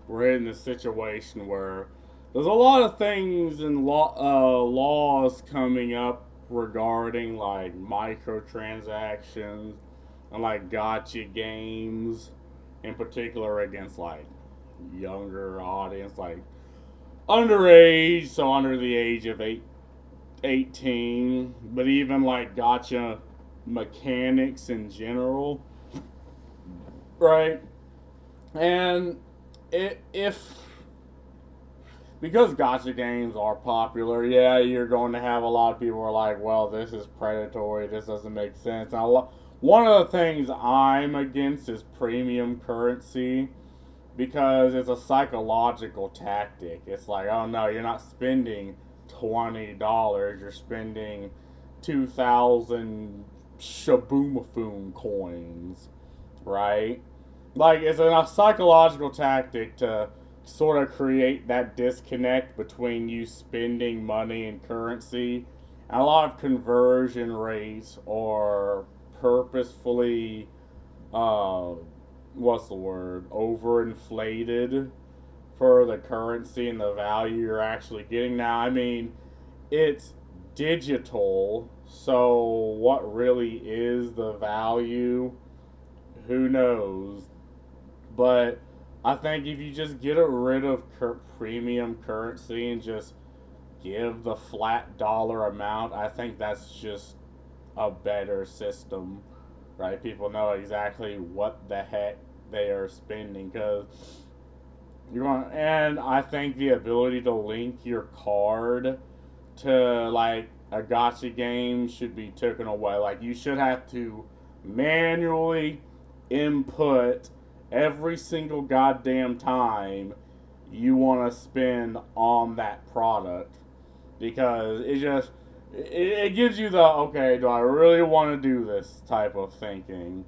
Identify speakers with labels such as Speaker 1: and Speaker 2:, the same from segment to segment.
Speaker 1: we're in a situation where there's a lot of things and laws coming up regarding like microtransactions and like gotcha games, in particular against like younger audience, like underage, so under the age of 18, but even like gotcha mechanics in general, right? And if because gotcha games are popular, yeah, you're going to have a lot of people who are like, well, this is predatory, this doesn't make sense. One of the things I'm against is premium currency because it's a psychological tactic. It's like, oh no, you're not spending $20, you're spending 2,000 shaboomafoo coins, right? Like, it's a psychological tactic to sort of create that disconnect between you spending money and currency. And a lot of conversion rates are purposefully, uh, what's the word, overinflated for the currency and the value you're actually getting. Now, I mean, it's digital, so what really is the value? Who knows? But I think if you just get rid of premium currency and just give the flat dollar amount, I think that's just a better system, right? People know exactly what the heck they are spending because you're going, and I think the ability to link your card to like a gotcha game should be taken away. Like you should have to manually input every single goddamn time you want to spend on that product because it gives you the okay, do I really want to do this type of thinking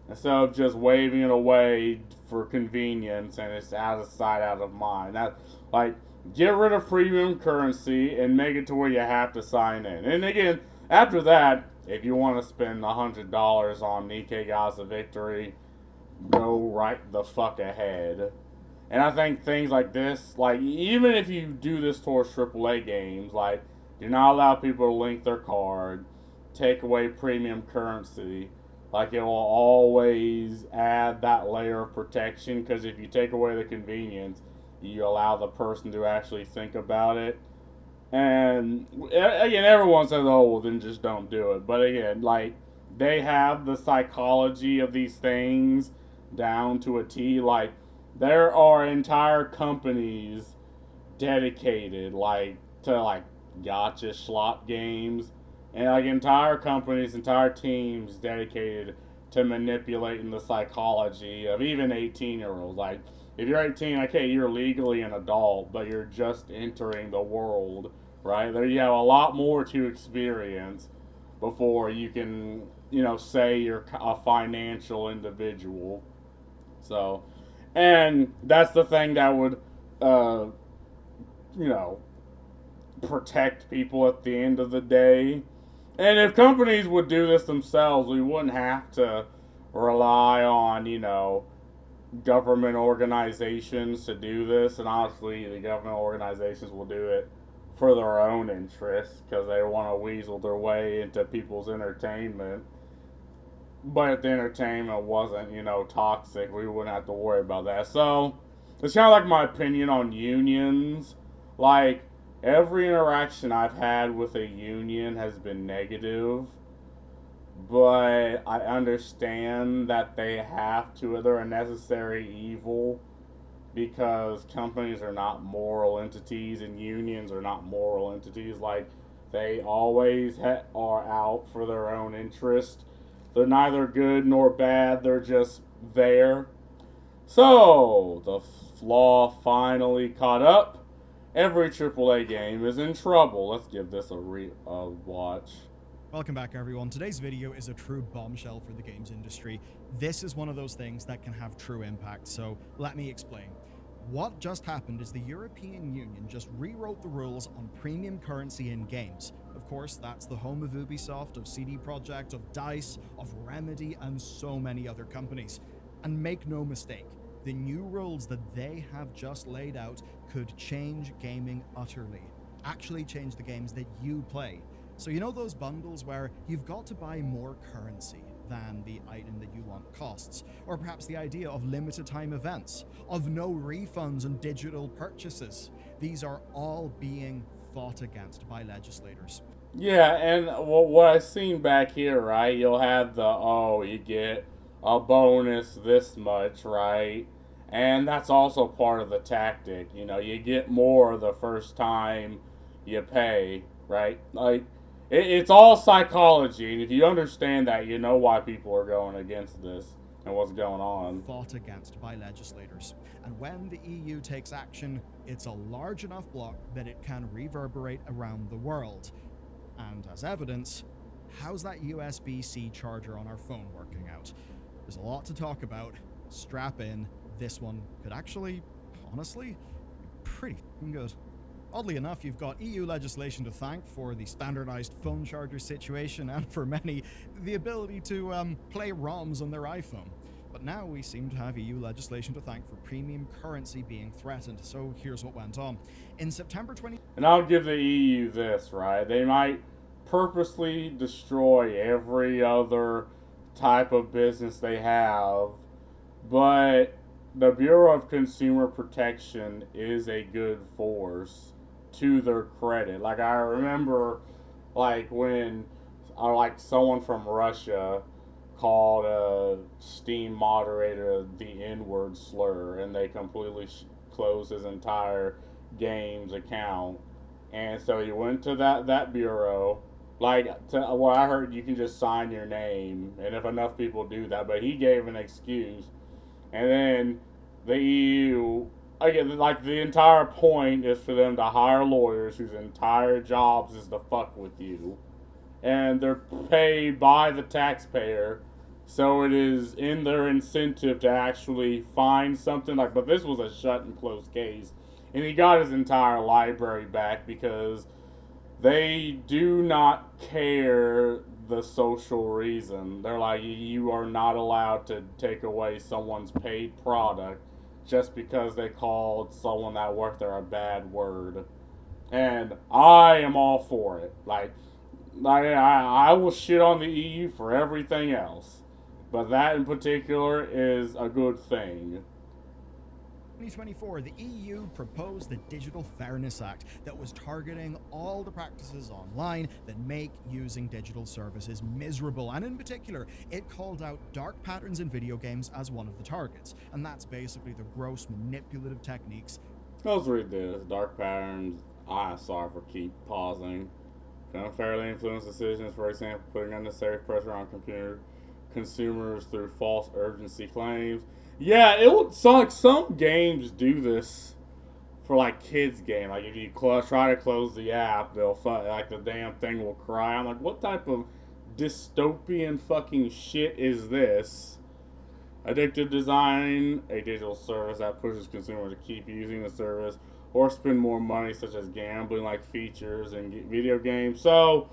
Speaker 1: instead of just waving it away for convenience and it's out of sight, out of mind. That like get rid of premium currency and make it to where you have to sign in. And again, after that, if you want to spend $100 on Nikkei Gaza Victory, go right the fuck ahead. And I think things like this, like even if you do this towards AAA games, like do not allow people to link their card, take away premium currency. Like it will always add that layer of protection because if you take away the convenience, you allow the person to actually think about it. And again, everyone says, "Oh, well, then just don't do it." But again, like they have the psychology of these things down to a T. Like there are entire companies dedicated, like to like gotcha slot games, and like entire companies, entire teams dedicated to manipulating the psychology of even 18-year-olds. Like if you're 18, okay, you're legally an adult, but you're just entering the world, right? There you have a lot more to experience before you can, say you're a financial individual. So, and that's the thing that would, uh, you know, protect people at the end of the day. And if companies would do this themselves, we wouldn't have to rely on, government organizations to do this. And honestly, the government organizations will do it for their own interests because they want to weasel their way into people's entertainment. But if the entertainment wasn't, toxic, we wouldn't have to worry about that. So it's kind of like my opinion on unions. Like every interaction I've had with a union has been negative, but I understand that they have to. They're a necessary evil because companies are not moral entities and unions are not moral entities. Like they always are out for their own interest. They're neither good nor bad. They're just there. So the flaw finally caught up. Every AAA game is in trouble. Let's give this a watch.
Speaker 2: Welcome back, everyone. Today's video is a true bombshell for the games industry. This is one of those things that can have true impact, so let me explain. What just happened is the European Union just rewrote the rules on premium currency in games. Of course, that's the home of Ubisoft, of CD Projekt, of DICE, of Remedy, and so many other companies. And make no mistake, The new rules that they have just laid out could change gaming utterly. Actually change the games that you play. So you know those bundles where you've got to buy more currency than the item that you want costs, or perhaps the idea of limited time events, of no refunds on digital purchases. These are all being fought against by legislators.
Speaker 1: Yeah, and what I've seen back here, right? You'll have the, oh, you get a bonus this much, right? And that's also part of the tactic. You know, you get more the first time you pay, right? Like, it's all psychology. And if you understand that, you know why people are going against this and what's going on.
Speaker 2: Fought against by legislators. And when the EU takes action, it's a large enough block that it can reverberate around the world. And as evidence, how's that USB-C charger on our phone working out? There's a lot to talk about. Strap in. This one could actually, honestly, be pretty good. Oddly enough, you've got EU legislation to thank for the standardized phone charger situation, and for many, the ability to play ROMs on their iPhone. But now we seem to have EU legislation to thank for premium currency being threatened. So here's what went on. In September 20...
Speaker 1: And I'll give the EU this, right? They might purposely destroy every other type of business they have, but the Bureau of Consumer Protection is a good force to their credit. Like, I remember, like, when like someone from Russia called a Steam moderator the N-word slur, and they completely closed his entire games account. And so he went to that bureau. Like, what I heard, you can just sign your name, and if enough people do that, but he gave an excuse. And then the EU, again, like, the entire point is for them to hire lawyers whose entire jobs is to fuck with you. And they're paid by the taxpayer, so it is in their incentive to actually find something. Like, but this was a shut and closed case, and he got his entire library back because they do not care the social reason. They're like, you are not allowed to take away someone's paid product just because they called someone that worked there a bad word. And I am all for it. Like I will shit on the EU for everything else, but that in particular is a good thing.
Speaker 2: 2024, the EU proposed the Digital Fairness Act that was targeting all the practices online that make using digital services miserable. And in particular, it called out dark patterns in video games as one of the targets. And that's basically the gross manipulative techniques.
Speaker 1: Let's read this. Dark patterns. Sorry for keep pausing. Can unfairly influence decisions, for example, putting unnecessary pressure on consumers through false urgency claims. Yeah, it would like some games do this for like kids game. Like if you try to close the app, they'll like the damn thing will cry. I'm like, what type of dystopian fucking shit is this? Addictive design, a digital service that pushes consumers to keep using the service or spend more money, such as gambling like features in video games. So,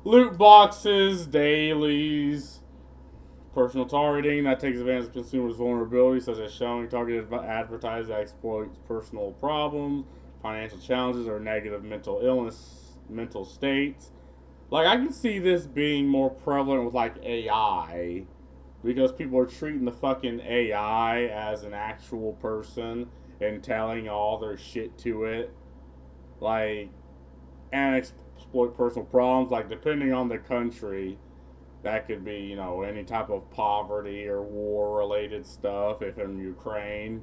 Speaker 1: loot boxes, dailies, personal targeting that takes advantage of consumers' vulnerabilities, such as showing targeted advertising that exploits personal problems, financial challenges, or negative mental states. Like, I can see this being more prevalent with, like, AI, because people are treating the fucking AI as an actual person and telling all their shit to it. Like, and exploit personal problems. Like, depending on the country, that could be, any type of poverty or war-related stuff, if in Ukraine.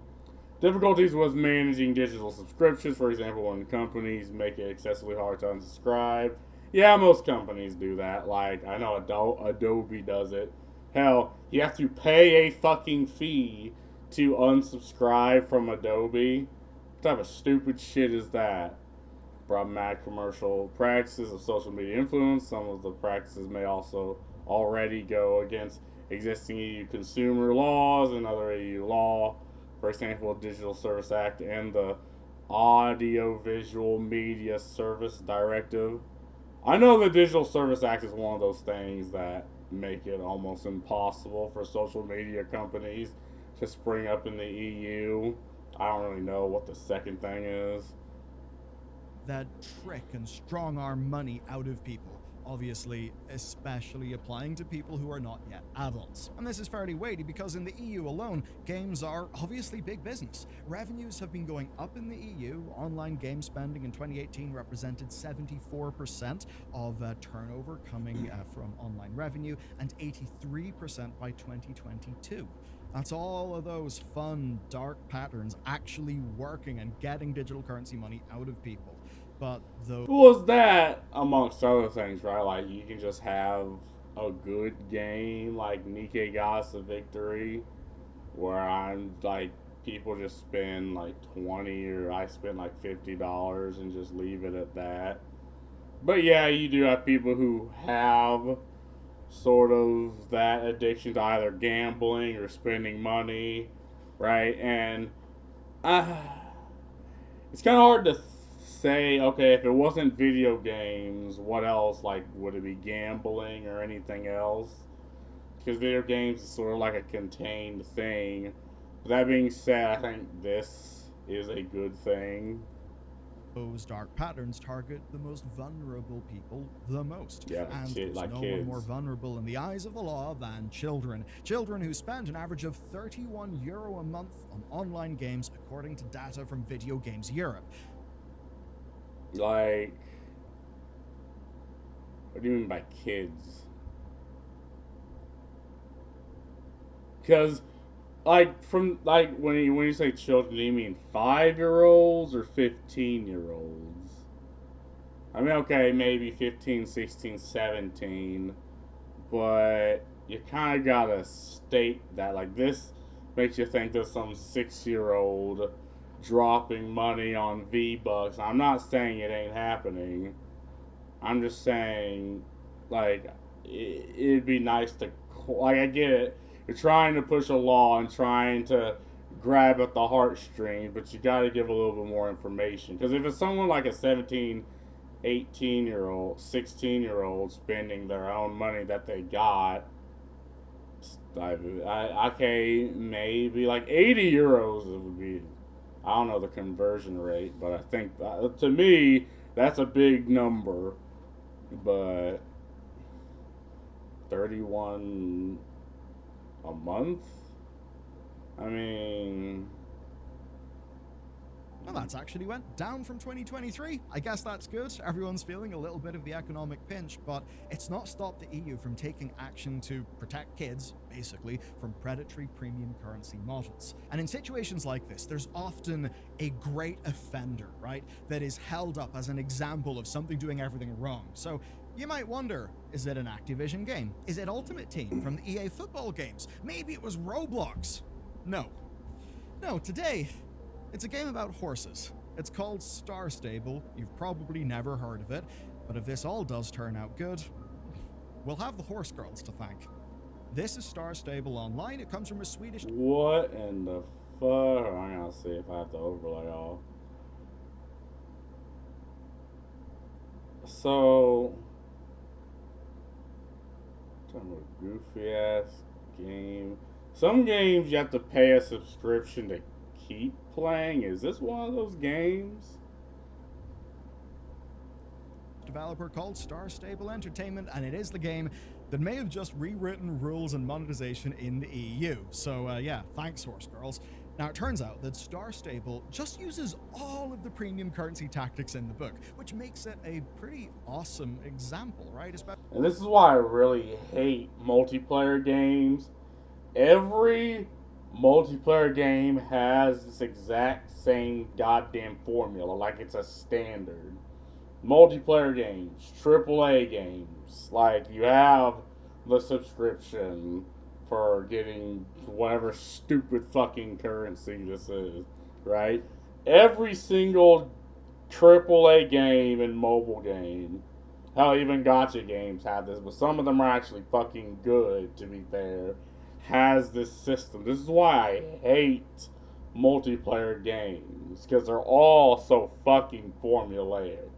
Speaker 1: Difficulties with managing digital subscriptions, for example, when companies make it excessively hard to unsubscribe. Yeah, most companies do that. Like, I know Adobe does it. Hell, you have to pay a fucking fee to unsubscribe from Adobe. What type of stupid shit is that? Problematic commercial practices of social media influence. Some of the practices may also already go against existing EU consumer laws and other EU law. For example, the Digital Service Act and the Audiovisual Media Service Directive. I know the Digital Service Act is one of those things that make it almost impossible for social media companies to spring up in the EU. I don't really know what the second thing is.
Speaker 2: That trick and strong arm money out of people. Obviously, especially applying to people who are not yet adults. And this is fairly weighty because in the EU alone, games are obviously big business. Revenues have been going up in the EU. Online game spending in 2018 represented 74% of turnover coming from online revenue and 83% by 2022. That's all of those fun, dark patterns actually working and getting digital currency money out of people. But the
Speaker 1: Was that amongst other things, right? Like you can just have a good game like Nikkei Gas a Victory, where I'm like people just spend like 20 or I spend like $50 and just leave it at that. But yeah, you do have people who have sort of that addiction to either gambling or spending money, right? And uh, it's kind of hard to say, okay, if it wasn't video games, what else? Like, would it be gambling or anything else? Because video games is sort of like a contained thing. But that being said, I think this is a good thing.
Speaker 2: those dark patterns target the most vulnerable people the most.
Speaker 1: Yeah,
Speaker 2: and
Speaker 1: shit,
Speaker 2: there's
Speaker 1: like
Speaker 2: no
Speaker 1: kids.
Speaker 2: one more vulnerable in the eyes of the law than children. Children who spend an average of €31 a month on online games, according to data from Video Games Europe.
Speaker 1: Like, what do you mean by kids? Because, like, from like when you say children, do you mean 5-year-olds or 15-year-olds? I mean, okay, maybe 15, 16, 17, but you kind of gotta state that. Like, this makes you think there's some 6-year-old dropping money on V-Bucks. I'm not saying it ain't happening. I'm just saying, like, it'd be nice to, like, I get it. You're trying to push a law and trying to grab at the heartstrings, but you gotta give a little bit more information. Because if it's someone like a 17, 18-year-old, 16-year-old spending their own money that they got, okay, maybe like 80 euros it would be. I don't know the conversion rate, but I think to me that's a big number. But 31 a month? I mean,
Speaker 2: Well, that's actually went down from 2023. I guess that's good. Everyone's feeling a little bit of the economic pinch, but it's not stopped the EU from taking action to protect kids, basically, from predatory premium currency models. And in situations like this, there's often a great offender, right, that is held up as an example of something doing everything wrong. So you might wonder, is it an Activision game? Is it Ultimate Team from the EA football games? Maybe it was Roblox. No, today, it's a game about horses. It's called Star Stable. You've probably never heard of it, but if this all does turn out good, we'll have the horse girls to thank. This is Star Stable Online. It comes from a Swedish...
Speaker 1: what in the fuck? I'm gonna see if I have to overlay all. So, talking about a goofy ass game. Some games you have to pay a subscription to keep playing. Is this one of those games?
Speaker 2: Developer called Star Stable Entertainment, and it is the game that may have just rewritten rules and monetization in the EU. So yeah, thanks, horse girls. Now, it turns out that Star Stable just uses all of the premium currency tactics in the book, which makes it a pretty awesome example, right?
Speaker 1: And this is why I really hate multiplayer games. Every multiplayer game has this exact same goddamn formula, like it's a standard. Multiplayer games, AAA games, like you have the subscription for getting whatever stupid fucking currency this is, right? Every single AAA game and mobile game, hell, even gacha games have this, but some of them are actually fucking good, to be fair, has this system. This is why I hate multiplayer games, because they're all so fucking formulaic.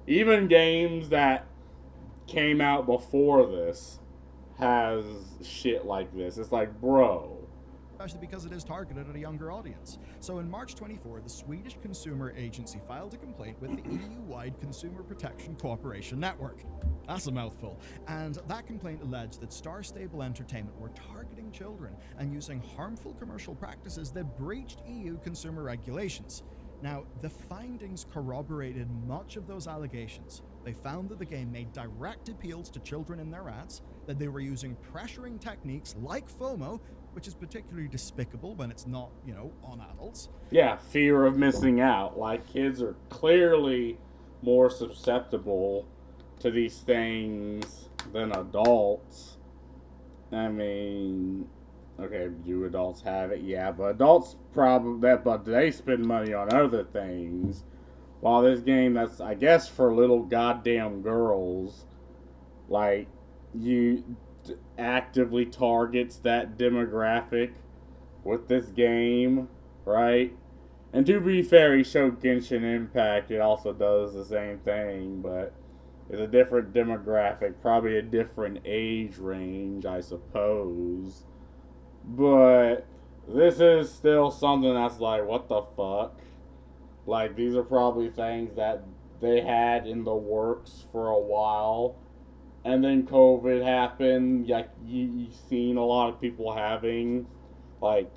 Speaker 1: Even games that came out before this has shit like this. It's like, bro,
Speaker 2: especially because it is targeted at a younger audience. So in March 24, the Swedish Consumer Agency filed a complaint with the EU-wide Consumer Protection Cooperation Network. That's a mouthful. And that complaint alleged that Star Stable Entertainment were targeting children and using harmful commercial practices that breached EU consumer regulations. Now, the findings corroborated much of those allegations. They found that the game made direct appeals to children in their ads, that they were using pressuring techniques like FOMO, which is particularly despicable when it's not, on adults.
Speaker 1: Yeah, fear of missing out. Like, kids are clearly more susceptible to these things than adults. I mean, okay, do adults have it? Yeah, but adults but they spend money on other things. While this game, that's, I guess, for little goddamn girls, like, you actively targets that demographic with this game, right? And to be fair, he showed Genshin Impact. It also does the same thing, but it's a different demographic, probably a different age range, I suppose. But this is still something that's like, what the fuck? Like, these are probably things that they had in the works for a while. And then COVID happened. Like, you've seen a lot of people having, like,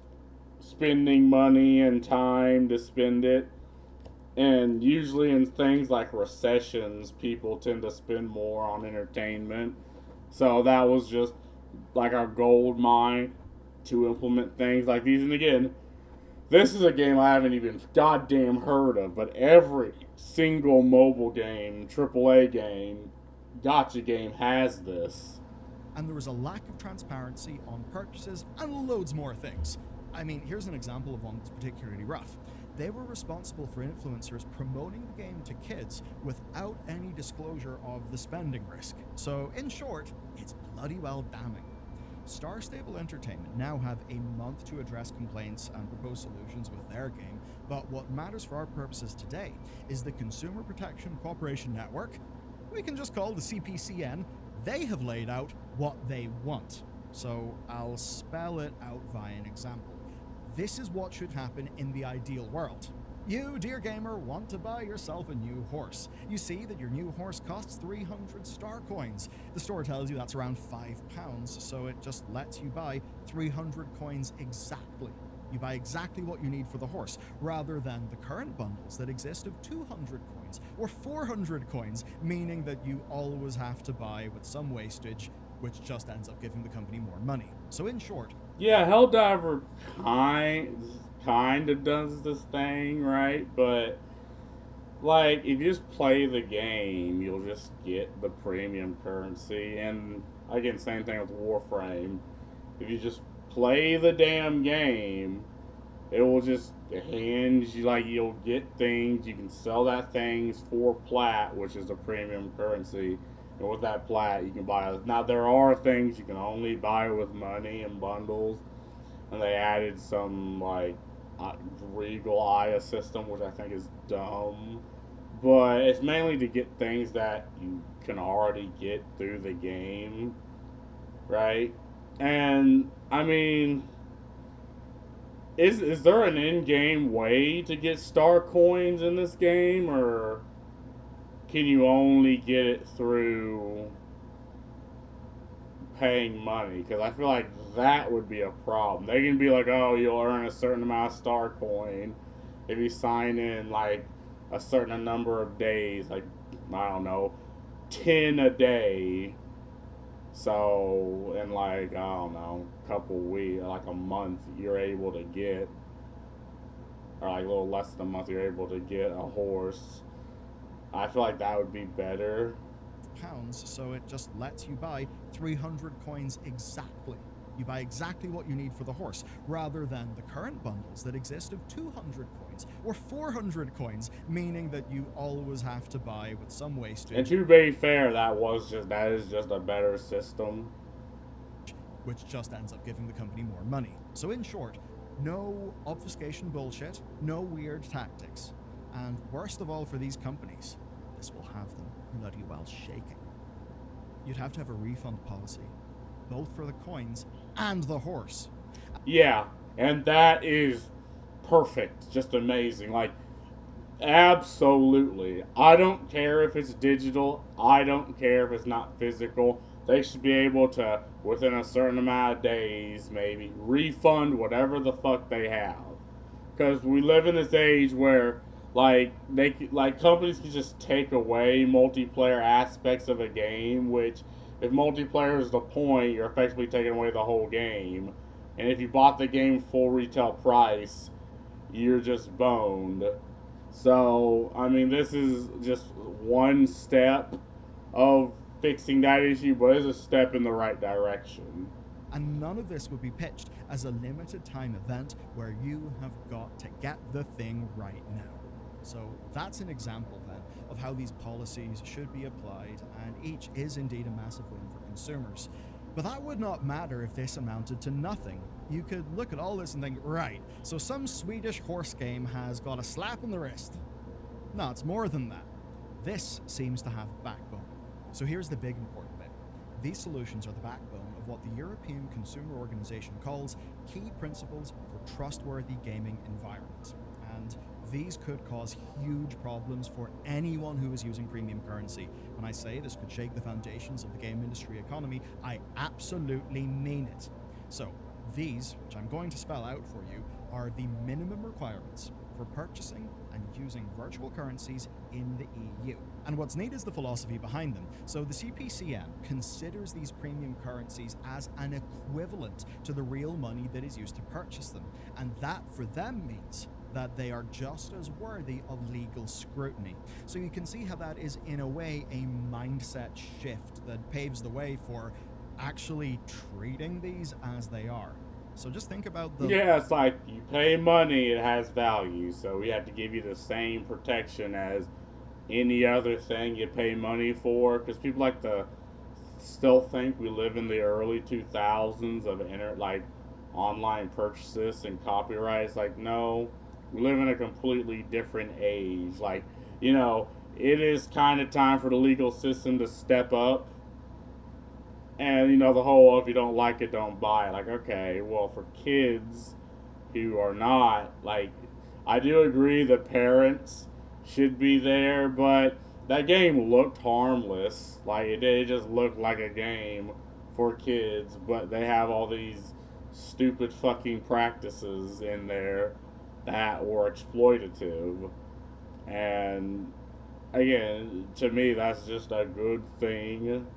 Speaker 1: spending money and time to spend it. And usually in things like recessions, people tend to spend more on entertainment. So that was just like our gold mine to implement things like these. And again, this is a game I haven't even goddamn heard of, but every single mobile game, AAA game, gacha game has this.
Speaker 2: And there was a lack of transparency on purchases and loads more things. I mean, here's an example of one that's particularly rough. They were responsible for influencers promoting the game to kids without any disclosure of the spending risk. So, in short, it's bloody well damning. Star Stable Entertainment now have a month to address complaints and propose solutions with their game, but what matters for our purposes today is the Consumer Protection Cooperation Network, we can just call the CPCN. They have laid out what they want. So I'll spell it out via an example. This is what should happen in the ideal world. You, dear gamer, want to buy yourself a new horse. You see that your new horse costs 300 star coins. The store tells you that's around £5, so it just lets you buy 300 coins exactly. You buy exactly what you need for the horse, rather than the current bundles that exist of 200 coins or 400 coins, meaning that you always have to buy with some wastage, which just ends up giving the company more money. So in short...
Speaker 1: Yeah, Helldiver kind of does this thing, right? But, like, if you just play the game, you'll just get the premium currency. And, again, same thing with Warframe. If you just play the damn game, it will just hand you, like, you'll get things. You can sell that things for plat, which is the premium currency. And with that plat, you can buy. Now, there are things you can only buy with money and bundles. And they added some, like, Regal Aya system, which I think is dumb. But it's mainly to get things that you can already get through the game, right? And, I mean, is there an in-game way to get star coins in this game, or can you only get it through paying money? Because I feel like that would be a problem. They can be like, oh, you'll earn a certain amount of star coin if you sign in like a certain number of days, like, I don't know, 10 a day. So in like, I don't know, a couple weeks, like a month, you're able to get, or like a little less than a month, you're able to get a horse. I feel like that would be better.
Speaker 2: Pounds, so it just lets you buy 300 coins exactly. You buy exactly what you need for the horse, rather than the current bundles that exist of 200 coins or 400 coins, meaning that you always have to buy with some wastage.
Speaker 1: And to be fair, that is just a better system,
Speaker 2: which just ends up giving the company more money. So in short, no obfuscation bullshit, no weird tactics. And worst of all for these companies, this will have them bloody well shaking. You'd have to have a refund policy, both for the coins and the horse.
Speaker 1: Yeah, And that is perfect, just amazing. Like, absolutely. I don't care if it's digital. I don't care if it's not physical. They should be able to, within a certain amount of days, maybe refund whatever the fuck they have. Because we live in this age where, like companies can just take away multiplayer aspects of a game. Which, if multiplayer is the point, you're effectively taking away the whole game. And if you bought the game full retail price, you're just boned. So, I mean, this is just one step of fixing that issue, but it's a step in the right direction.
Speaker 2: And none of this would be pitched as a limited time event where you have got to get the thing right now. So that's an example then of how these policies should be applied, and each is indeed a massive win for consumers. But that would not matter if this amounted to nothing. You could look at all this and think, right, so some Swedish horse game has got a slap on the wrist. No, it's more than that. This seems to have backbone. So here's the big important bit. These solutions are the backbone of what the European Consumer Organization calls key principles for trustworthy gaming environments. And these could cause huge problems for anyone who is using premium currency. When I say this could shake the foundations of the game industry economy, I absolutely mean it. So, these, which I'm going to spell out for you, are the minimum requirements for purchasing and using virtual currencies in the EU. And what's neat is the philosophy behind them. So the CPCN considers these premium currencies as an equivalent to the real money that is used to purchase them. And that for them means that they are just as worthy of legal scrutiny. So you can see how that is, in a way, a mindset shift that paves the way for actually treating these as they are. So just think about the...
Speaker 1: Yeah, it's like you pay money, it has value, so we have to give you the same protection as any other thing you pay money for. Because people like to still think we live in the early 2000s of like online purchases and copyright. It's like, no, we live in a completely different age. Like, it is kind of time for the legal system to step up. And, the whole, if you don't like it, don't buy it. Like, okay, well, for kids who are not, like, I do agree the parents should be there, but that game looked harmless. Like, it just looked like a game for kids, but they have all these stupid fucking practices in there that were exploitative. And, again, to me, that's just a good thing.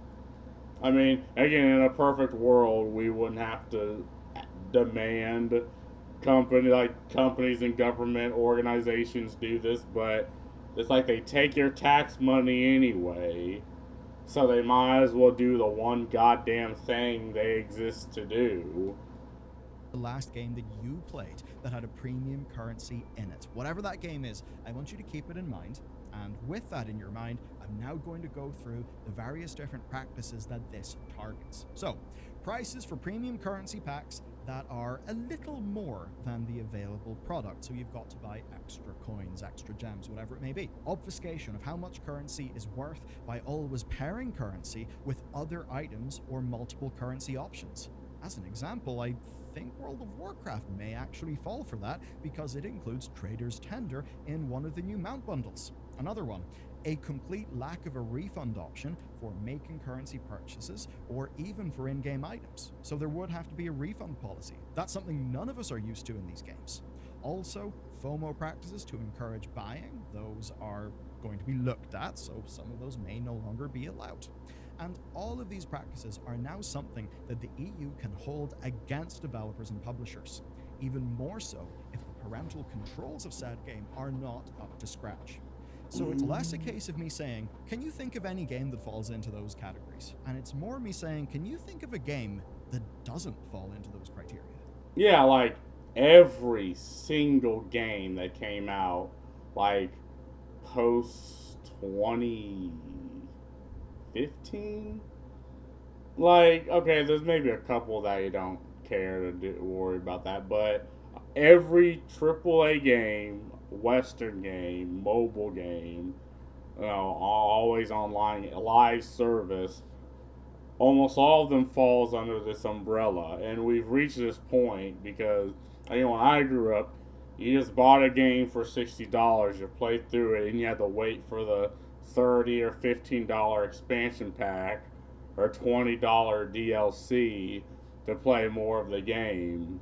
Speaker 1: I mean, again, in a perfect world, we wouldn't have to demand companies and government organizations do this, but it's like they take your tax money anyway, so they might as well do the one goddamn thing they exist to do.
Speaker 2: The last game that you played that had a premium currency in it. Whatever that game is, I want you to keep it in mind. And with that in your mind, I'm now going to go through the various different practices that this targets. So, prices for premium currency packs that are a little more than the available product. So you've got to buy extra coins, extra gems, whatever it may be. Obfuscation of how much currency is worth by always pairing currency with other items or multiple currency options. As an example, I think World of Warcraft may actually fall for that because it includes Trader's Tender in one of the new mount bundles. Another one, a complete lack of a refund option for making currency purchases or even for in-game items. So there would have to be a refund policy. That's something none of us are used to in these games. Also, FOMO practices to encourage buying. Those are going to be looked at, so some of those may no longer be allowed. And all of these practices are now something that the EU can hold against developers and publishers. Even more so if the parental controls of said game are not up to scratch. So it's less a case of me saying, can you think of any game that falls into those categories? And it's more me saying, can you think of a game that doesn't fall into those criteria?
Speaker 1: Yeah, like every single game that came out, like post 2015. Like, okay, there's maybe a couple that you don't care to worry about that, but every AAA game, Western game, mobile game, always online, live service, almost all of them falls under this umbrella. And we've reached this point because When I grew up, you just bought a game for $60. You played through it, and you had to wait for the $30 or $15 expansion pack or $20 DLC to play more of the game.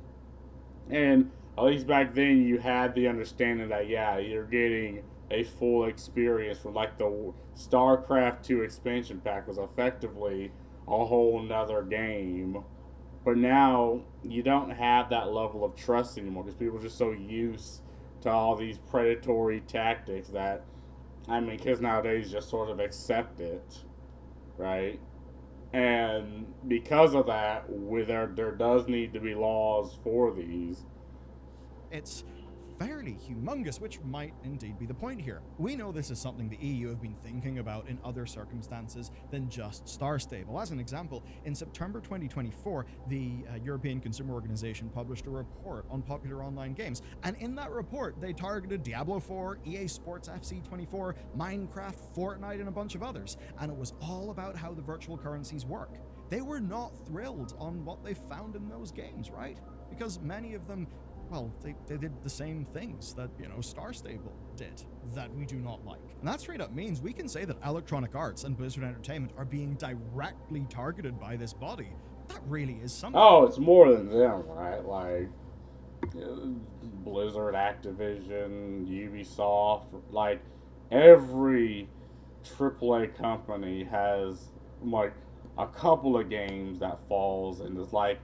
Speaker 1: And at least back then, you had the understanding that yeah, you're getting a full experience from like the StarCraft 2 expansion pack was effectively a whole nother game. But now you don't have that level of trust anymore because people are just so used to all these predatory tactics that kids nowadays just sort of accept it, right? And because of that, there does need to be laws for these.
Speaker 2: It's fairly humongous, which might indeed be the point here. We know this is something the EU have been thinking about in other circumstances than just Star Stable. As an example, in September 2024, the European Consumer Organization published a report on popular online games, and in that report, they targeted Diablo 4, EA Sports FC 24, Minecraft, Fortnite, and a bunch of others, and it was all about how the virtual currencies work. They were not thrilled on what they found in those games, right? Because many of them, well, they did the same things that, Star Stable did that we do not like. And that straight up means we can say that Electronic Arts and Blizzard Entertainment are being directly targeted by this body. That really is something.
Speaker 1: Oh, it's more than them, right? Like, Blizzard, Activision, Ubisoft, like, every AAA company has, like, a couple of games that falls and it's like,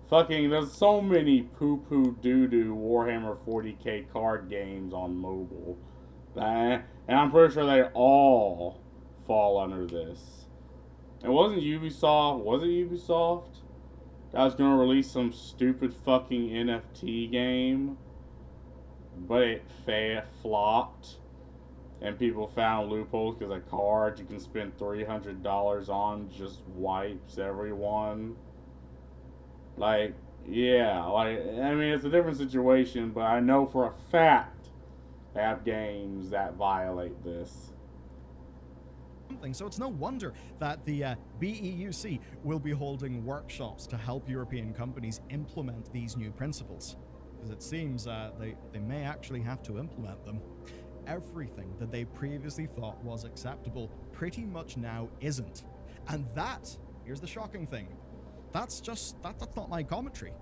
Speaker 1: fucking, there's so many poo-poo doo-doo Warhammer 40k card games on mobile. And I'm pretty sure they all fall under this. And was it Ubisoft that was going to release some stupid fucking NFT game? But it flopped. And people found loopholes because a card you can spend $300 on just wipes everyone. Like, yeah, it's a different situation, but I know for a fact they have games that violate this.
Speaker 2: So it's no wonder that the BEUC will be holding workshops to help European companies implement these new principles. Because it seems they may actually have to implement them. Everything that they previously thought was acceptable pretty much now isn't. And here's the shocking thing, that's not my commentary.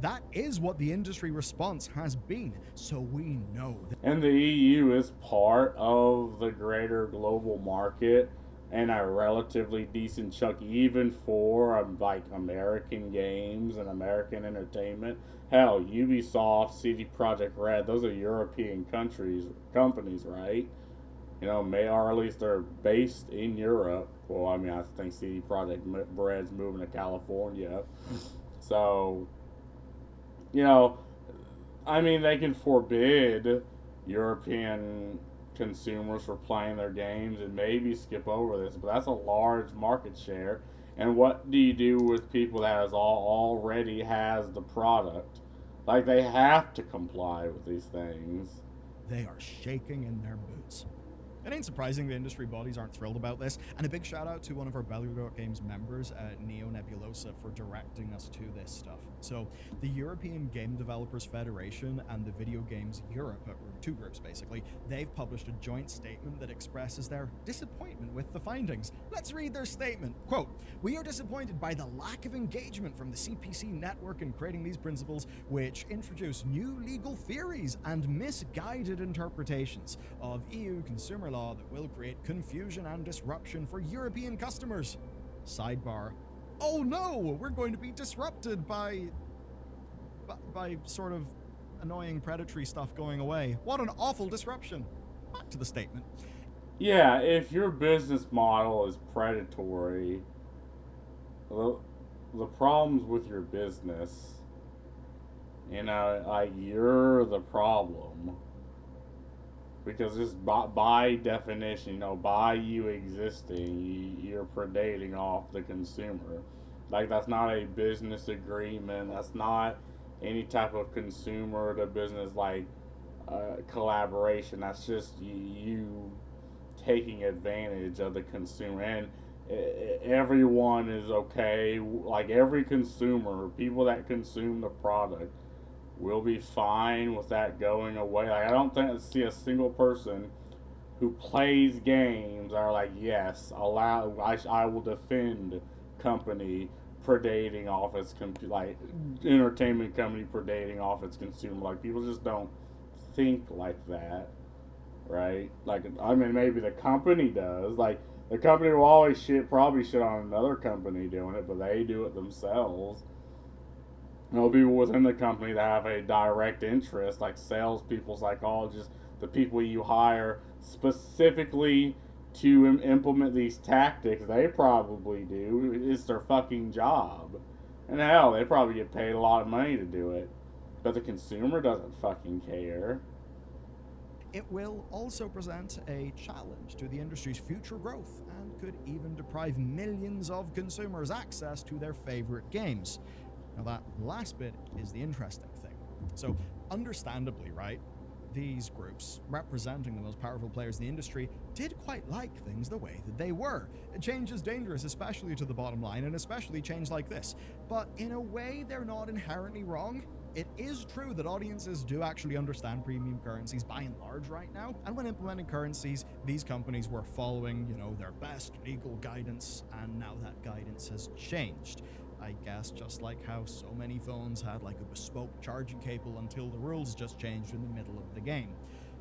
Speaker 2: That is what the industry response has been, so we know.
Speaker 1: And the EU is part of the greater global market and a relatively decent chunk, even for like American games and American entertainment. Hell, Ubisoft, CD Projekt Red, those are European companies, right? Or at least they're based in Europe. Well, I think CD Projekt Red's moving to California. So, they can forbid European consumers from playing their games and maybe skip over this, but that's a large market share. And what do you do with people that already has the product? Like, they have to comply with these things.
Speaker 2: They are shaking in their boots. It ain't surprising the industry bodies aren't thrilled about this, and a big shout out to one of our Belgrade Games members, Neo Nebulosa, for directing us to this stuff. So, the European Game Developers Federation and the Video Games Europe, or two groups basically, they've published a joint statement that expresses their disappointment with the findings. Let's read their statement. Quote, "We are disappointed by the lack of engagement from the CPC network in creating these principles, which introduce new legal theories and misguided interpretations of EU consumer law that will create confusion and disruption for European customers." Sidebar. Oh no, we're going to be disrupted by sort of annoying predatory stuff going away. What an awful disruption. Back to the statement.
Speaker 1: Yeah, if your business model is predatory, the problems with your business, you're the problem. Because just by definition, by you existing, you're predating off the consumer. Like, that's not a business agreement. That's not any type of consumer to business, collaboration. That's just you taking advantage of the consumer. And everyone is okay. Like, every consumer, people that consume the product, we'll be fine with that going away. Like, I don't think I see a single person who plays games are like, yes, I will defend company predating off its like entertainment company predating off its consumer. Like, people just don't think like that, right? Like, I mean, maybe the company does. Like, the company will always probably shit on another company doing it, but they do it themselves. There'll be people within the company that have a direct interest, like salespeople, psychologists, the people you hire specifically to implement these tactics. They probably do. It's their fucking job. And hell, they probably get paid a lot of money to do it. But the consumer doesn't fucking care.
Speaker 2: It will also present a challenge to the industry's future growth and could even deprive millions of consumers access to their favorite games. Now, that last bit is the interesting thing. So, understandably, right, these groups, representing the most powerful players in the industry, did quite like things the way that they were. Change is dangerous, especially to the bottom line, and especially change like this. But in a way, they're not inherently wrong. It is true that audiences do actually understand premium currencies by and large right now, and when implementing currencies, these companies were following, their best legal guidance, and now that guidance has changed. I guess just like how so many phones had like a bespoke charging cable until the rules just changed in the middle of the game.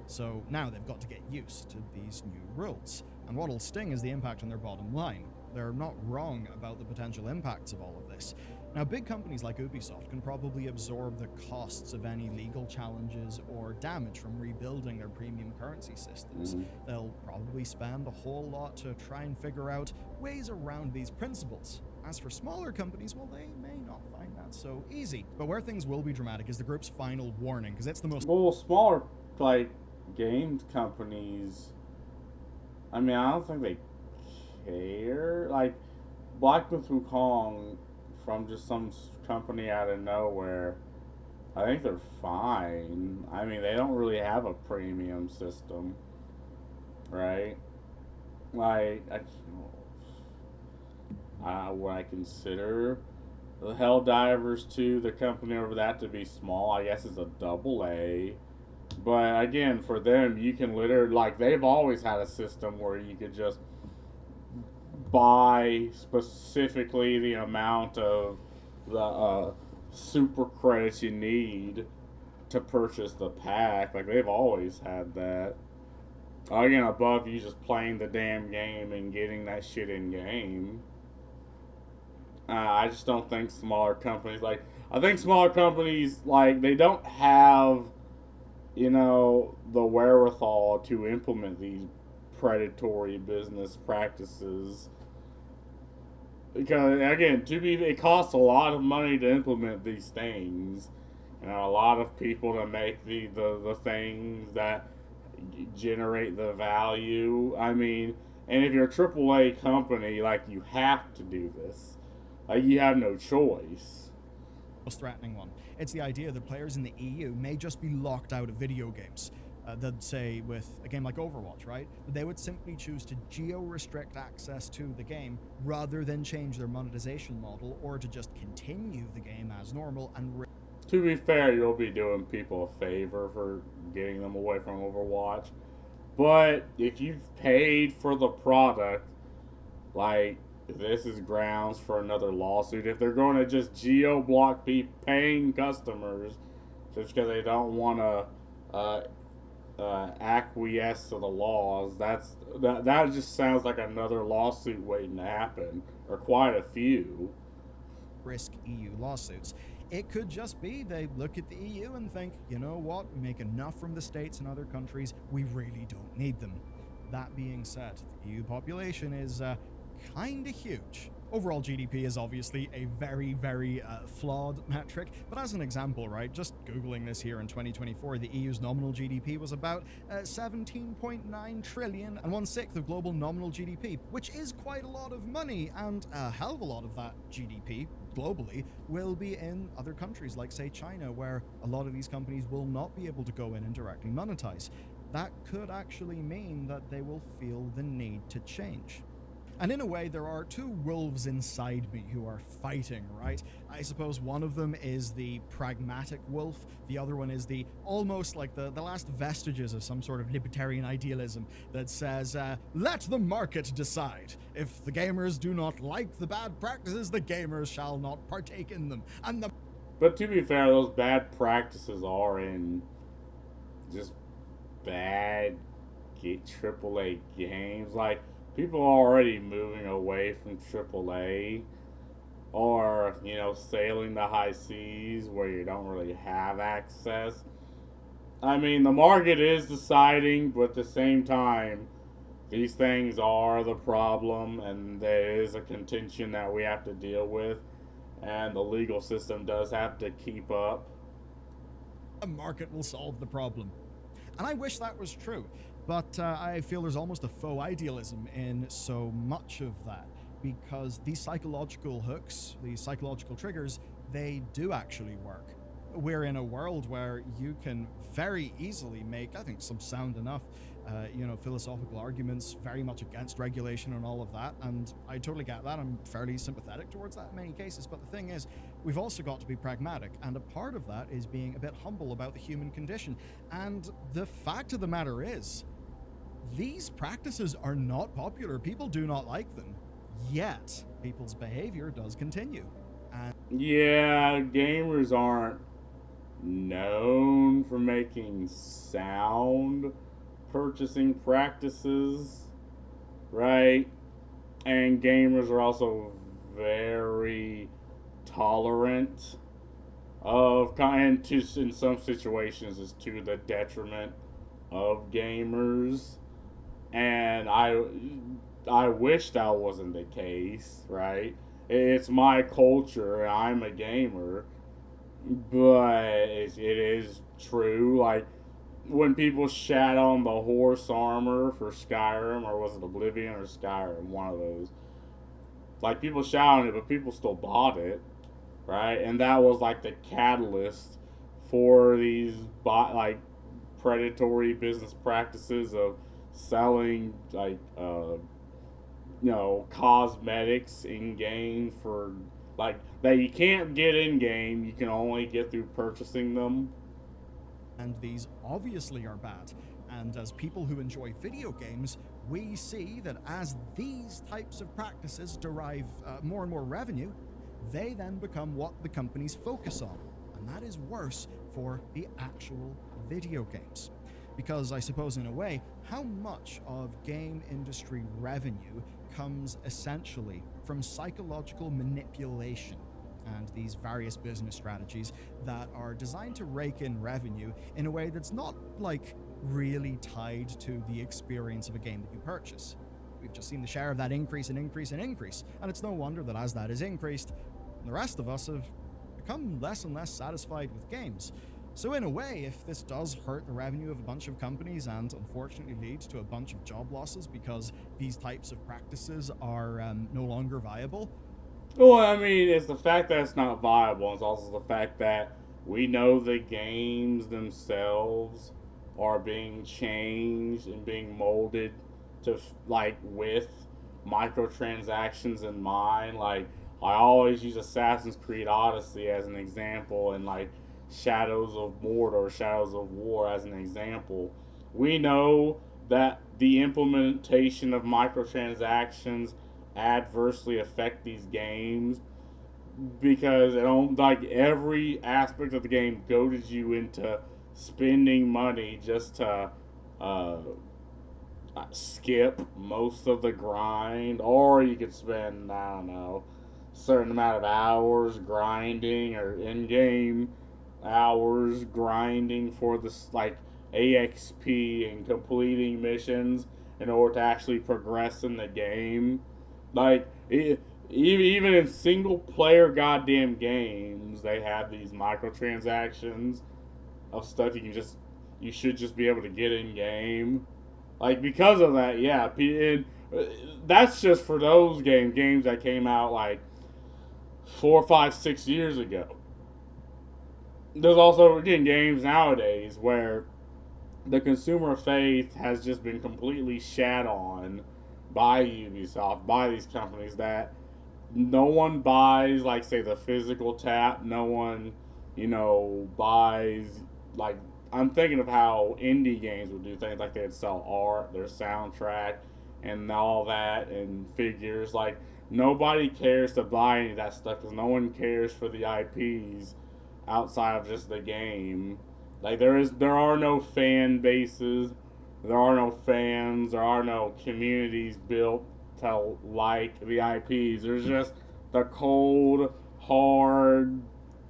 Speaker 2: So now they've got to get used to these new rules. And what'll sting is the impact on their bottom line. They're not wrong about the potential impacts of all of this. Now, big companies like Ubisoft can probably absorb the costs of any legal challenges or damage from rebuilding their premium currency systems. They'll probably spend a whole lot to try and figure out ways around these principles. As for smaller companies, well, they may not find that so easy. But where things will be dramatic is the group's final warning, because it's the most...
Speaker 1: Well, smaller, like, games companies, I mean, I don't think they care. Like, Black Myth Wukong, from just some company out of nowhere, I think they're fine. I mean, they don't really have a premium system, right? Like, would I consider the Helldivers 2, the company over that, to be small? I guess it's a double A. But again, for them, you can literally, like, they've always had a system where you could just buy specifically the amount of the super credits you need to purchase the pack. Like, they've always had that. Again, above you just playing the damn game and getting that shit in game. I just don't think smaller companies, like, I think smaller companies, like, they don't have, the wherewithal to implement these predatory business practices. Because, again, it costs a lot of money to implement these things. And a lot of people to make the things that generate the value. I mean, and if you're a AAA company, like, you have to do this. Like, you have no choice.
Speaker 2: Most threatening one. It's the idea that players in the EU may just be locked out of video games. They'd say with a game like Overwatch, right? They would simply choose to geo-restrict access to the game rather than change their monetization model or to just continue the game as normal and...
Speaker 1: To be fair, you'll be doing people a favor for getting them away from Overwatch. But if you've paid for the product, like, this is grounds for another lawsuit. If they're going to just geo-block paying customers just because they don't want to acquiesce to the laws, that just sounds like another lawsuit waiting to happen, or quite a few.
Speaker 2: Risk EU lawsuits. It could just be they look at the EU and think, you know what, we make enough from the States and other countries, we really don't need them. That being said, the EU population is kinda huge. Overall GDP is obviously a very, very flawed metric, but as an example, right, just Googling this here in 2024, the EU's nominal GDP was about 17.9 trillion and 1/6 of global nominal GDP, which is quite a lot of money, and a hell of a lot of that GDP globally will be in other countries like, say, China, where a lot of these companies will not be able to go in and directly monetize. That could actually mean that they will feel the need to change. And in a way, there are two wolves inside me who are fighting, right? I suppose one of them is the pragmatic wolf, the other one is the almost like the last vestiges of some sort of libertarian idealism that says, let the market decide. If the gamers do not like the bad practices, the gamers shall not partake in them. And the
Speaker 1: But to be fair, those bad practices are in just bad AAA games. Like, people are already moving away from AAA or, sailing the high seas where you don't really have access. I mean, the market is deciding, but at the same time, these things are the problem, and there is a contention that we have to deal with, and the legal system does have to keep up.
Speaker 2: market will solve the problem. And I wish that was true, but I feel there's almost a faux idealism in so much of that, because these psychological hooks, these psychological triggers, they do actually work. We're in a world where you can very easily make, I think, some sound enough, philosophical arguments very much against regulation and all of that, and I totally get that. I'm fairly sympathetic towards that in many cases, but the thing is, we've also got to be pragmatic, and a part of that is being a bit humble about the human condition. And the fact of the matter is, these practices are not popular. People do not like them, yet people's behavior does continue. And
Speaker 1: Yeah, gamers aren't known for making sound purchasing practices, right? And gamers are also very tolerant of and to in some situations is to the detriment of gamers. And I wish that wasn't the case, right? It's my culture. I'm a gamer, but it is true. Like, when people shat on the horse armor for Skyrim, or was it Oblivion or Skyrim, one of those. Like, people shat on it, but people still bought it, right? And that was like the catalyst for these predatory business practices of selling cosmetics in game for like that you can't get in game, you can only get through purchasing them.
Speaker 2: these obviously are bad. And as people who enjoy video games, we see that as these types of practices derive more and more revenue, they then become what the companies focus on. And that is worse for the actual video games. Because I suppose, in a way, how much of game industry revenue comes essentially from psychological manipulation and these various business strategies that are designed to rake in revenue in a way that's not like really tied to the experience of a game that you purchase. We've just seen the share of that increase and increase and increase, and it's no wonder that as that is increased, the rest of us have become less and less satisfied with games. So in a way, if this does hurt the revenue of a bunch of companies and unfortunately leads to a bunch of job losses because these types of practices are no longer viable.
Speaker 1: Well, I mean, it's the fact that it's not viable. It's also the fact that we know the games themselves are being changed and being molded to with microtransactions in mind. Like, I always use Assassin's Creed Odyssey as an example, and Shadows of Mordor, Shadows of War as an example. We know that the implementation of microtransactions adversely affect these games because every aspect of the game goads you into spending money just to uh, skip most of the grind, or you could spend, I don't know, a certain amount of hours grinding or in-game hours grinding for this AXP and completing missions in order to actually progress in the game. Even in single player goddamn games, they have these microtransactions of stuff you should just be able to get in game. Because of that, yeah, and that's just for those games that came out 4, 5, 6 years ago. There's also, again, games nowadays where the consumer faith has just been completely shat on by Ubisoft, by these companies that no one buys, like, say, the physical tap. No one, buys, like, I'm thinking of how indie games would do things like they'd sell art, their soundtrack, and all that, and figures. Like, nobody cares to buy any of that stuff because no one cares for the IPs outside of just the game. Like, there are no fan bases, there are no fans, there are no communities built to like the IPs. There's just the cold, hard,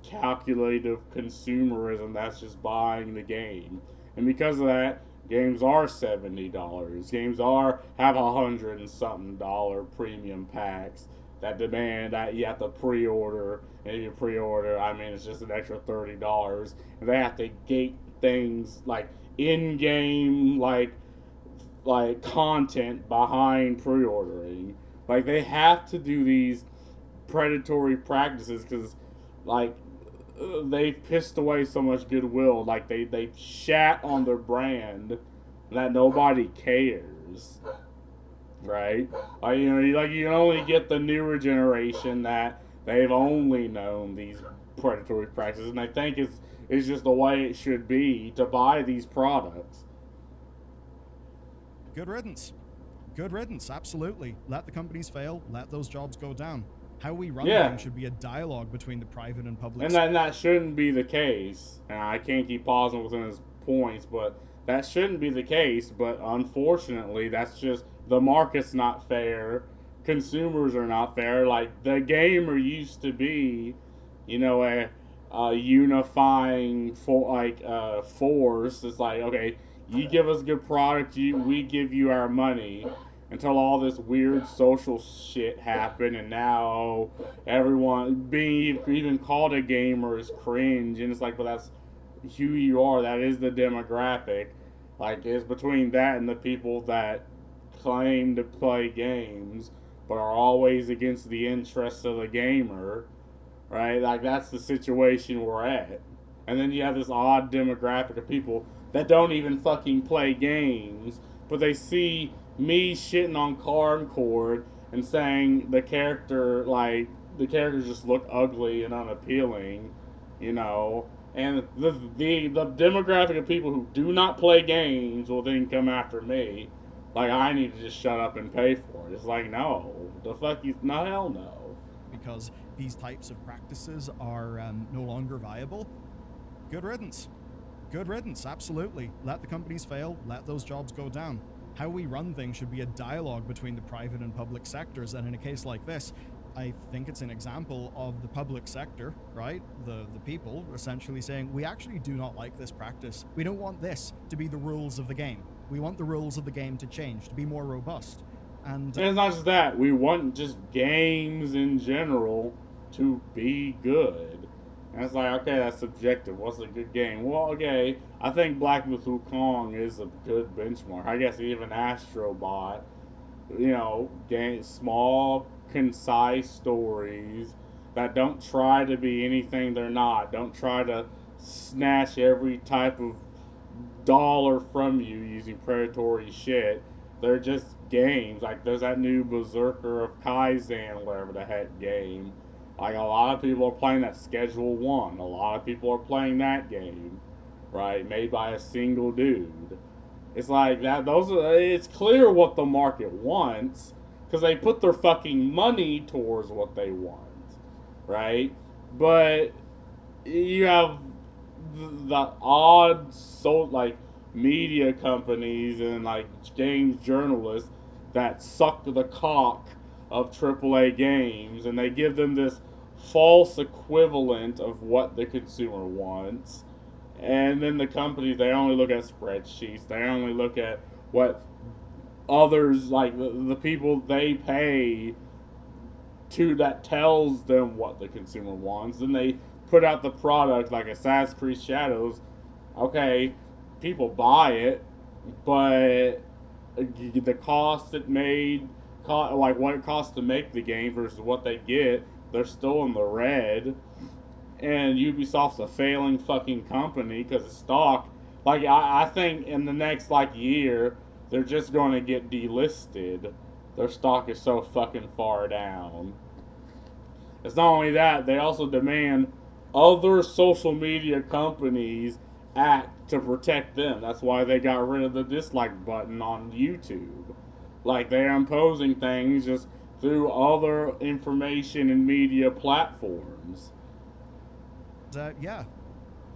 Speaker 1: calculative consumerism that's just buying the game. And because of that, games are $70. Games have $100 and something premium packs that demand that you have to pre-order. And if you pre-order, I mean, it's just an extra $30. And they have to gate things like in-game, like content behind pre-ordering. Like, they have to do these predatory practices because, like, they've pissed away so much goodwill. Like, they shat on their brand that nobody cares, right? You only get the newer generation that they've only known these predatory practices, and I think it's just the way it should be to buy these products.
Speaker 2: Good riddance. Good riddance, absolutely. Let the companies fail, let those jobs go down. How we run things should be a dialogue between the private and public
Speaker 1: sector. And that shouldn't be the case. And I can't keep pausing within his points, but that shouldn't be the case. But unfortunately, that's just, the market's not fair. Consumers are not fair. Like, the gamer used to be, a unifying force. It's like, okay, you give us good product, we give you our money. Until all this weird social shit happened, and now everyone being even called a gamer is cringe, and it's like, well, that's who you are. That is the demographic. Like, it's between that and the people that claim to play games but are always against the interests of the gamer, right? Like, that's the situation we're at. And then you have this odd demographic of people that don't even fucking play games, but they see me shitting on Concord and saying the characters just look ugly and unappealing, and the demographic of people who do not play games will then come after me, like I need to just shut up and pay for it. It's like, no, hell no.
Speaker 2: Because these types of practices are no longer viable. Good riddance. Good riddance, absolutely. Let the companies fail, let those jobs go down. How we run things should be a dialogue between the private and public sectors, and in a case like this, I think it's an example of the public sector, right? The people essentially saying, we actually do not like this practice. We don't want this to be the rules of the game. We want the rules of the game to change, to be more robust. And
Speaker 1: it's not just that. We want just games in general to be good. And it's like, okay, that's subjective. What's a good game? Well, okay, I think Black Myth Wukong is a good benchmark. I guess even Astrobot, small, concise stories that don't try to be anything they're not. Don't try to snatch every type of dollar from you using predatory shit. They're just games. Like, there's that new Berserker of Kaizen, whatever the heck game. Like, a lot of people are playing that Schedule 1. A lot of people are playing that game, right? Made by a single dude. It's like that. It's clear what the market wants because they put their fucking money towards what they want, right? But you have the odd media companies and like games journalists that suck the cock of AAA games, and they give them this false equivalent of what the consumer wants. And then the companies, they only look at spreadsheets. They only look at what others, like the people they pay to, that tells them what the consumer wants. Then they put out the product like Assassin's Creed Shadows. Okay, people buy it, but the cost it made, like what it costs to make the game versus what they get, they're still in the red. And Ubisoft's a failing fucking company because it's stock. Like, I think in the next year they're just going to get delisted their stock is so fucking far down. It's not only that, they also demand other social media companies act to protect them. That's why they got rid of the dislike button on YouTube. Like, they're imposing things just through other information and media platforms.
Speaker 2: Yeah,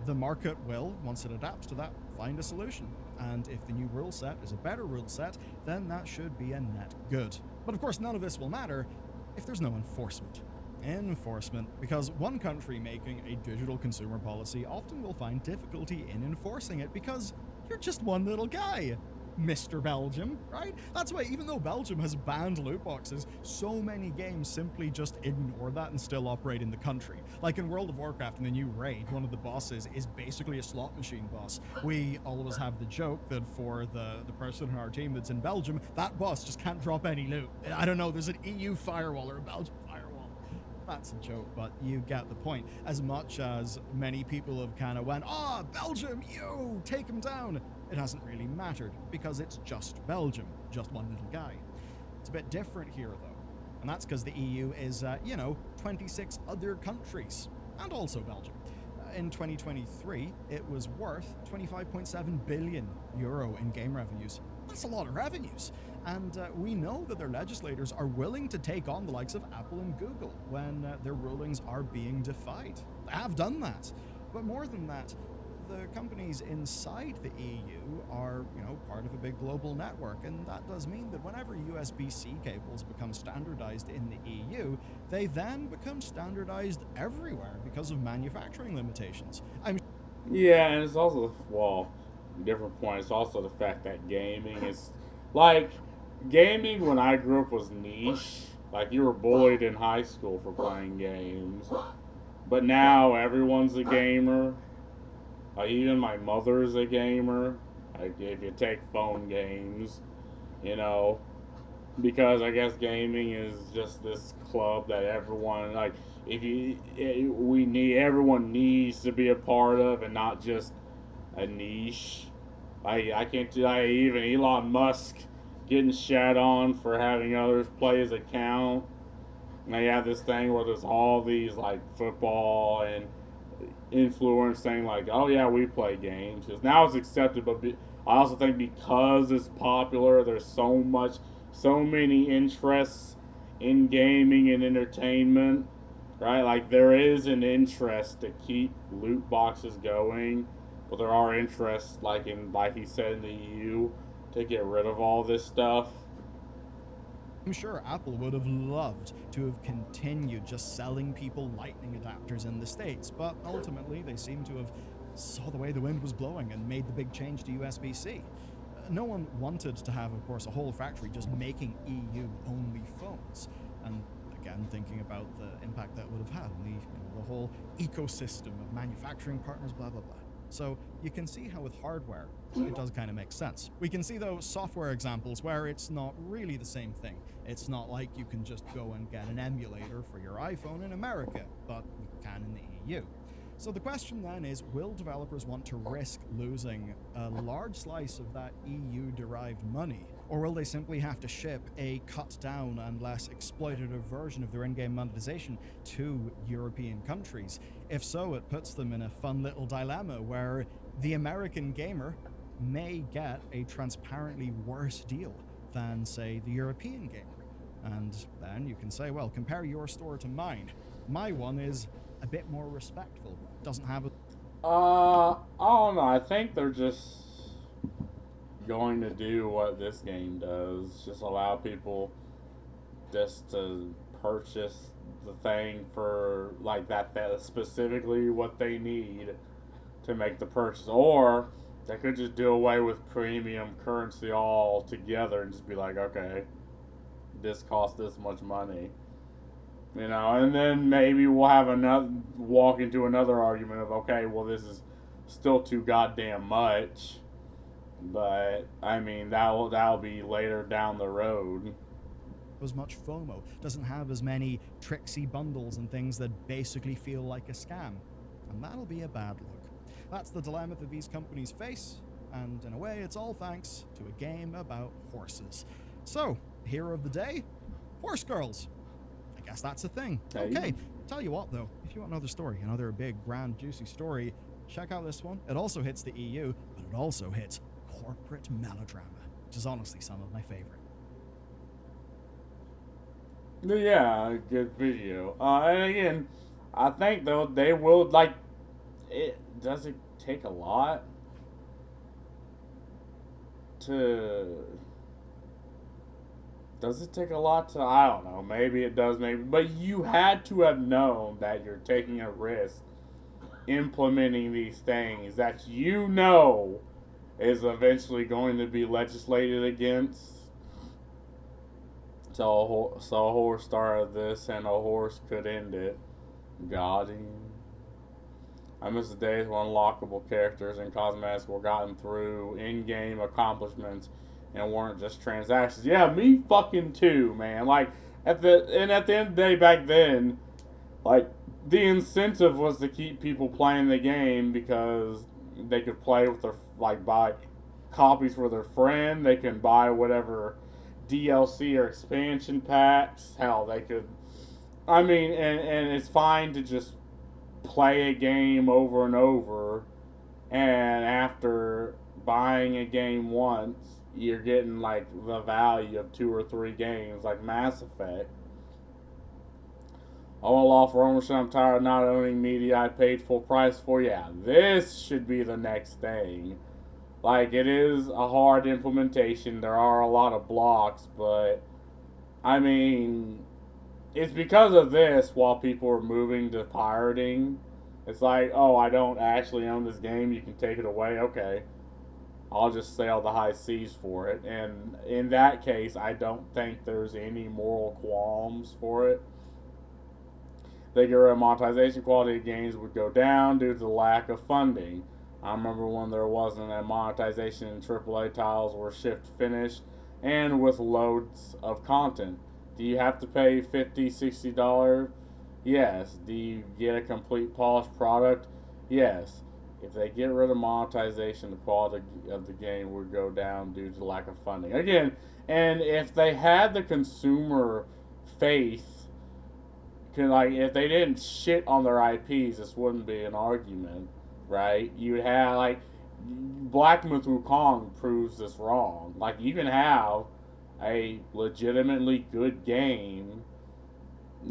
Speaker 2: the market will, once it adapts to that, find a solution. And if the new rule set is a better rule set, then that should be a net good. But of course, none of this will matter if there's no enforcement. Enforcement, because one country making a digital consumer policy often will find difficulty in enforcing it because you're just one little guy, Mr. Belgium, right? That's why even though Belgium has banned loot boxes, so many games simply just ignore that and still operate in the country. Like in World of Warcraft in the new raid, one of the bosses is basically a slot machine boss. We always have the joke that for the person in our team that's in Belgium, that boss just can't drop any loot. I don't know, there's an EU firewall or a Belgian firewall. That's a joke, but you get the point. As much as many people have kind of went, "Oh, Belgium, you take him down," it hasn't really mattered because it's just Belgium, just one little guy. It's a bit different here, though, and that's because the EU is, 26 other countries, and also Belgium. In 2023, it was worth 25.7 billion euro in game revenues. That's a lot of revenues. And we know that their legislators are willing to take on the likes of Apple and Google when their rulings are being defied. They have done that. But more than that, the companies inside the EU are, part of a big global network, and that does mean that whenever USB-C cables become standardized in the EU, they then become standardized everywhere because of manufacturing limitations.
Speaker 1: Yeah, and it's also, well, different point. It's also the fact that gaming is, like, gaming when I grew up was niche. Like, you were bullied in high school for playing games. But now everyone's a gamer. Like, even my mother's a gamer. Like, if you take phone games, because I guess gaming is just this club that everyone, like, everyone needs to be a part of and not just a niche. I can't do, even Elon Musk getting shat on for having others play his account. And they have this thing where there's all these, like, football and influence saying, like, "Oh yeah, we play games." Because now it's accepted, but I also think because it's popular, there's so many interests in gaming and entertainment, right? Like, there is an interest to keep loot boxes going, but there are interests, like he said, in the EU, to get rid of all this stuff.
Speaker 2: I'm sure Apple would have loved to have continued just selling people lightning adapters in the States, but ultimately they seem to have saw the way the wind was blowing and made the big change to USB-C. No one wanted to have, of course, a whole factory just making EU-only phones. And again, thinking about the impact that would have had on the whole ecosystem of manufacturing partners, blah, blah, blah. So you can see how with hardware, it does kind of make sense. We can see, though, software examples where it's not really the same thing. It's not like you can just go and get an emulator for your iPhone in America, but you can in the EU. So the question then is, will developers want to risk losing a large slice of that EU-derived money? Or will they simply have to ship a cut-down and less exploitative version of their in-game monetization to European countries? If so, it puts them in a fun little dilemma where the American gamer may get a transparently worse deal than, say, the European gamer. And then you can say, well, compare your store to mine. My one is a bit more respectful. Doesn't have a...
Speaker 1: I don't know. I think they're just going to do what this game does. Just allow people just to purchase the thing for, like, that specifically what they need to make the purchase. Or they could just do away with premium currency altogether and just be like, okay, this costs this much money. And then maybe we'll have walk into another argument of, okay, well, this is still too goddamn much, but I mean that'll be later down the road.
Speaker 2: As much FOMO, doesn't have as many tricksy bundles and things that basically feel like a scam, and that'll be a bad look. That's the dilemma that these companies face, and in a way, it's all thanks to a game about horses. So, hero of the day, horse girls. I guess that's a thing.
Speaker 1: Hey.
Speaker 2: Okay, tell you what though, if you want another story, another big, grand, juicy story, check out this one. It also hits the EU, but it also hits corporate melodrama, which is honestly some of my favorite.
Speaker 1: Yeah, good video. And again, I think though they will like it. Does it take a lot to? Does it take a lot to? I don't know. Maybe it does. Maybe, but you had to have known that you're taking a risk implementing these things that you know is eventually going to be legislated against. So a horse started this, and a horse could end it. Got him. I miss the days when unlockable characters and cosmetics were gotten through in-game accomplishments and weren't just transactions. Yeah, me fucking too, man. Like at the end of the day, back then, like the incentive was to keep people playing the game because they could play with their buy copies for their friend. They can buy whatever DLC or expansion packs. Hell, they could. I mean, and it's fine to just play a game over and over, and after buying a game once, you're getting like the value of 2 or 3 games, like Mass Effect. All offer ownership. I'm tired of not owning media I paid full price for. Yeah, this should be the next thing. Like, it is a hard implementation. There are a lot of blocks, but I mean, it's because of this while people are moving to pirating. It's like, oh, I don't actually own this game. You can take it away. Okay. I'll just sail the high seas for it. And in that case, I don't think there's any moral qualms for it. They get rid of monetization, quality of games would go down due to the lack of funding. I remember when there wasn't a monetization and AAA titles were shipped finished and with loads of content. Do you have to pay $50, $60? Yes. Do you get a complete polished product? Yes. If they get rid of monetization, the quality of the game would go down due to lack of funding. Again, and if they had the consumer faith, like if they didn't shit on their IPs, this wouldn't be an argument, right? You'd have like Black Myth Wukong proves this wrong. Like you can have a legitimately good game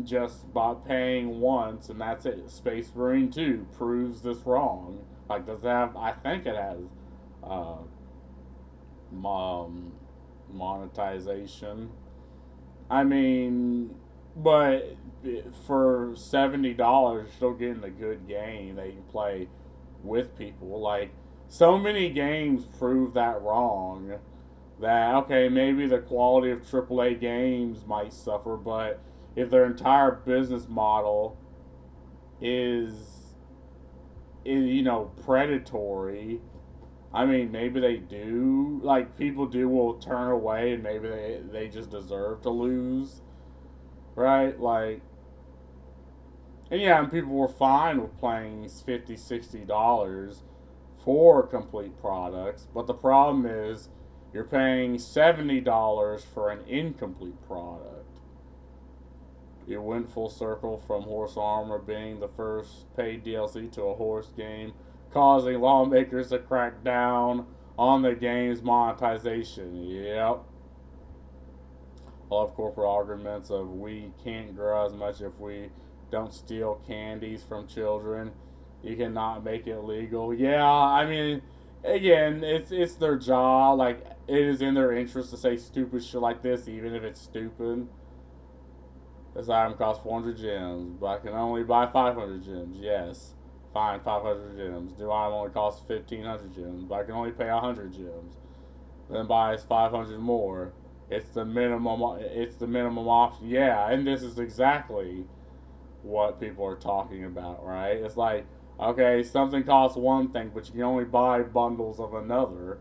Speaker 1: just by paying once, and that's it. Space Marine 2 proves this wrong. Like, does it have? I think it has monetization. I mean, but for $70, you're still getting a good game that you can play with people. Like, so many games prove that wrong. That, okay, maybe the quality of AAA games might suffer, but if their entire business model is predatory, I mean, maybe they do, like, people will turn away, and maybe they just deserve to lose, right? Like, and yeah, and people were fine with paying $50, $60 for complete products, but the problem is you're paying $70 for an incomplete product. It went full circle from Horse Armor being the first paid DLC to a horse game, causing lawmakers to crack down on the game's monetization. Yep. All of corporate arguments of we can't grow as much if we don't steal candies from children. You cannot make it legal. Yeah, I mean, again, it's their job. Like, it is in their interest to say stupid shit like this, even if it's stupid. This item costs 400 gems, but I can only buy 500 gems. Yes. Fine, 500 gems. New item only costs 1,500 gems, but I can only pay 100 gems. Then buys 500 more. It's the minimum option. Yeah, and this is exactly what people are talking about, right? It's like, okay, something costs one thing, but you can only buy bundles of another.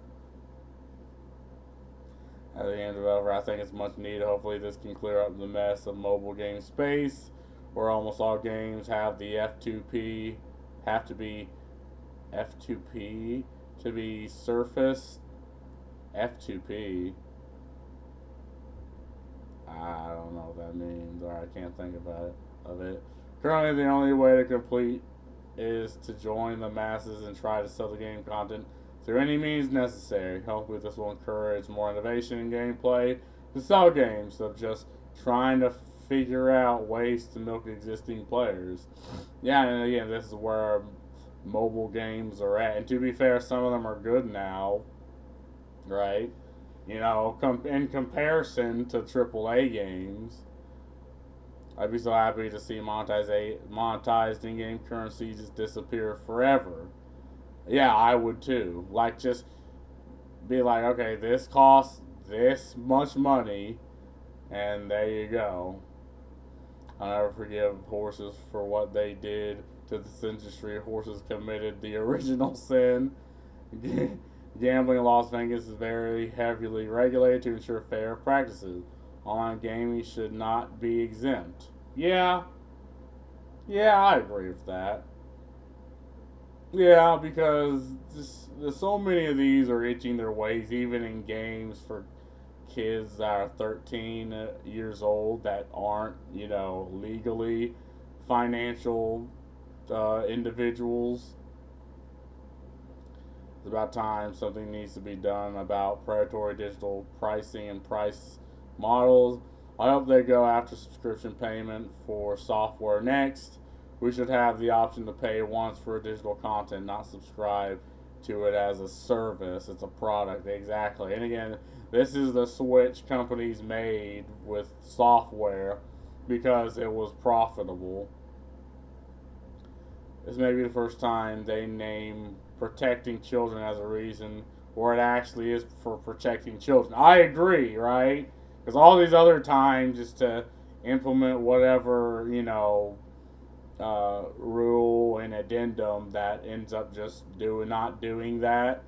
Speaker 1: At the end, however, I think it's much needed. Hopefully this can clear up the mess of mobile game space, where almost all games have the F2P, have to be F2P to be surfaced. F2P. I don't know what that means, or I can't think of it. Currently, the only way to complete is to join the masses and try to sell the game content through any means necessary. Hopefully, this will encourage more innovation in gameplay to sell games of just trying to figure out ways to milk existing players. Yeah, and again, this is where mobile games are at. And to be fair, some of them are good now, right? You know, in comparison to AAA games, I'd be so happy to see monetized in-game currency just disappear forever. Yeah, I would too. Like, just be like, okay, this costs this much money, and there you go. I'll never forgive horses for what they did to this industry. Horses committed the original sin. Gambling in Las Vegas is very heavily regulated to ensure fair practices. Online gaming should not be exempt. Yeah, I agree with that. Yeah, because so many of these are itching their ways, even in games for kids that are 13 years old that aren't, legally financial individuals. It's about time something needs to be done about predatory digital pricing and price models. I hope they go after subscription payment for software next. We should have the option to pay once for digital content, not subscribe to it as a service. It's a product, exactly. And again, this is the switch companies made with software because it was profitable. This may be the first time they name protecting children as a reason where it actually is for protecting children. I agree, right? Because all these other times is to implement whatever, rule and addendum that ends up just not doing that.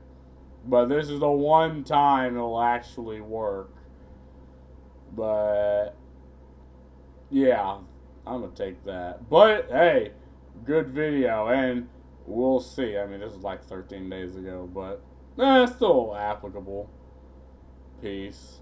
Speaker 1: But this is the one time it'll actually work. But yeah, I'm gonna take that. But hey, good video, and we'll see. I mean, this was like 13 days ago, but it's still applicable. Peace.